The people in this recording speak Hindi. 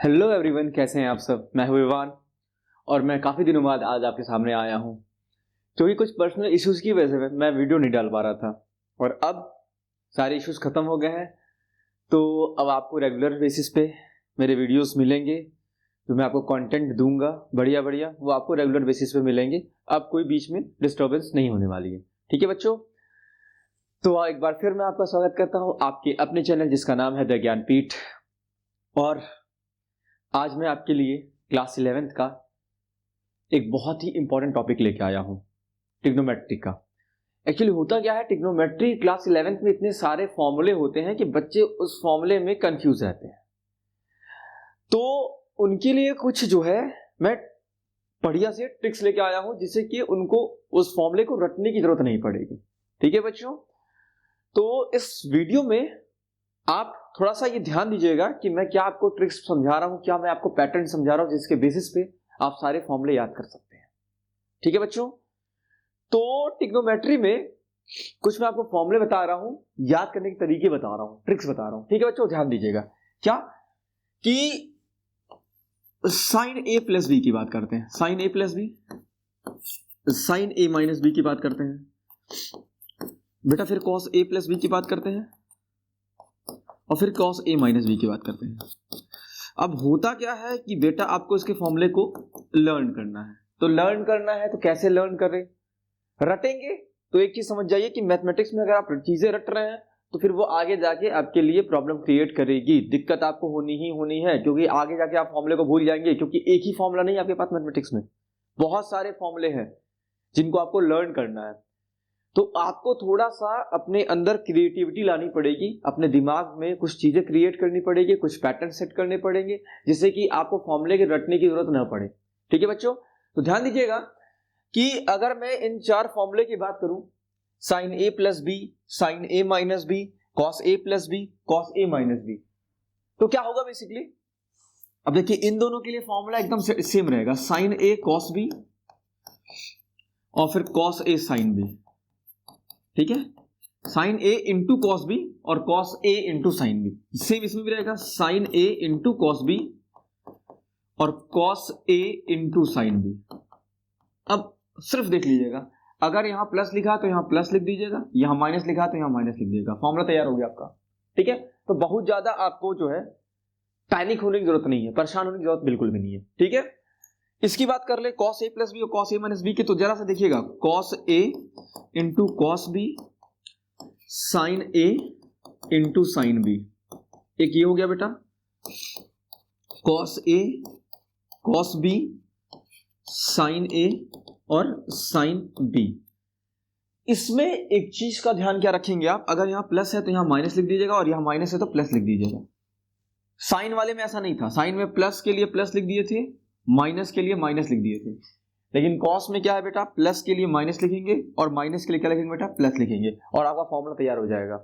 हेलो एवरीवन, कैसे हैं आप सब। मैं हूं विवान और मैं काफ़ी दिनों बाद आज आपके सामने आया हूं क्योंकि कुछ पर्सनल इश्यूज़ की वजह से मैं वीडियो नहीं डाल पा रहा था और अब सारे इश्यूज़ ख़त्म हो गए हैं। तो अब आपको रेगुलर बेसिस पे मेरे वीडियोस मिलेंगे, जो मैं आपको कंटेंट दूंगा बढ़िया बढ़िया, वो आपको रेगुलर बेसिस पे मिलेंगे। अब कोई बीच में डिस्टर्बेंस नहीं होने वाली है, ठीक है बच्चों। तो एक बार फिर मैं आपका स्वागत करता हूँ आपके अपने चैनल जिसका नाम है द ज्ञानपीठ। और आज मैं आपके लिए क्लास 11th का एक बहुत ही इंपॉर्टेंट टॉपिक लेके आया हूं, ट्रिग्नोमेट्री का। एक्चुअली होता क्या है, ट्रिग्नोमेट्री क्लास 11th में इतने सारे फॉर्मूले होते हैं कि बच्चे उस फॉर्मूले में कंफ्यूज रहते हैं। तो उनके लिए कुछ जो है मैं बढ़िया से ट्रिक्स लेके आया हूं जिससे कि उनको उस फॉर्मूले को रटने की जरूरत नहीं पड़ेगी, ठीक है बच्चों। तो इस वीडियो में आप थोड़ा सा ये ध्यान दीजिएगा कि मैं क्या आपको ट्रिक्स समझा रहा हूं, क्या मैं आपको पैटर्न समझा रहा हूं जिसके बेसिस पे आप सारे फॉर्मूले याद कर सकते हैं, ठीक है बच्चों। तो ट्रिग्नोमेट्री में कुछ मैं आपको फॉर्मूले बता रहा हूं, याद करने के तरीके बता रहा हूं, ट्रिक्स बता रहा हूं, ठीक है बच्चों। ध्यान दीजिएगा क्या कि साइन ए प्लस बी की बात करते हैं, साइन ए प्लस बी, साइन ए माइनस बी की बात करते हैं बेटा, फिर कॉस ए प्लस बी की बात करते हैं और फिर कॉस ए माइनस बी की बात करते हैं। अब होता क्या है कि बेटा आपको इसके फॉर्मूले को लर्न करना है। तो लर्न करना है तो कैसे लर्न करें, रटेंगे। तो एक चीज समझ जाइए कि मैथमेटिक्स में अगर आप चीजें रट रहे हैं तो फिर वो आगे जाके आपके लिए प्रॉब्लम क्रिएट करेगी, दिक्कत आपको होनी है, क्योंकि आगे जाके आप फॉर्मूले को भूल जाएंगे। क्योंकि एक ही फॉर्मूला नहीं आपके पास, मैथमेटिक्स में बहुत सारे फॉर्मूले हैं जिनको आपको लर्न करना है। तो आपको थोड़ा सा अपने अंदर क्रिएटिविटी लानी पड़ेगी, अपने दिमाग में कुछ चीजें क्रिएट करनी पड़ेगी, कुछ पैटर्न सेट करने पड़ेंगे जिससे कि आपको फॉर्मूले के रटने की जरूरत न पड़े, ठीक है बच्चों। तो ध्यान दीजिएगा कि अगर मैं इन चार फॉर्मूले की बात करूं, sign A plus B, sign A minus B, cos A plus B, cos A minus B, तो क्या होगा बेसिकली। अब देखिए इन दोनों के लिए फॉर्मूला एकदम सेम रहेगा, साइन ए कॉस बी और फिर कॉस ए साइन बी, ठीक है। साइन ए इंटू कॉस बी और cos A into sine B, same इसमें भी रहेगा, साइन ए इंटू कॉस बी और cos A into sine B. अब सिर्फ देख लीजिएगा, अगर यहां प्लस लिखा तो यहां प्लस लिख दीजिएगा, यहां माइनस लिखा तो यहां माइनस लिख दीजिएगा, फॉर्मूला तैयार हो गया आपका, ठीक है। तो बहुत ज्यादा आपको जो है पैनिक होने की जरूरत नहीं है, परेशान होने की जरूरत बिल्कुल भी नहीं है, ठीक है। इसकी बात कर ले कॉस ए प्लस बी और कॉस ए माइनस बी की, तो जरा सा देखिएगा, cos A into cos B, sign A into sine B, एक ये हो गया बेटा, cos A cos B sign ए और साइन बी। इसमें एक चीज का ध्यान क्या रखेंगे आप, अगर यहां प्लस है तो यहां माइनस लिख दीजिएगा और यहां माइनस है तो प्लस लिख दीजिएगा। साइन वाले में ऐसा नहीं था, साइन में प्लस के लिए प्लस लिख दिए थे, माइनस के लिए माइनस लिख दिए थे। लेकिन कॉस में क्या है बेटा, प्लस के लिए माइनस लिखेंगे और माइनस के लिए क्या लिखेंगे बेटा, प्लस लिखेंगे और आपका फॉर्मूला तैयार हो जाएगा।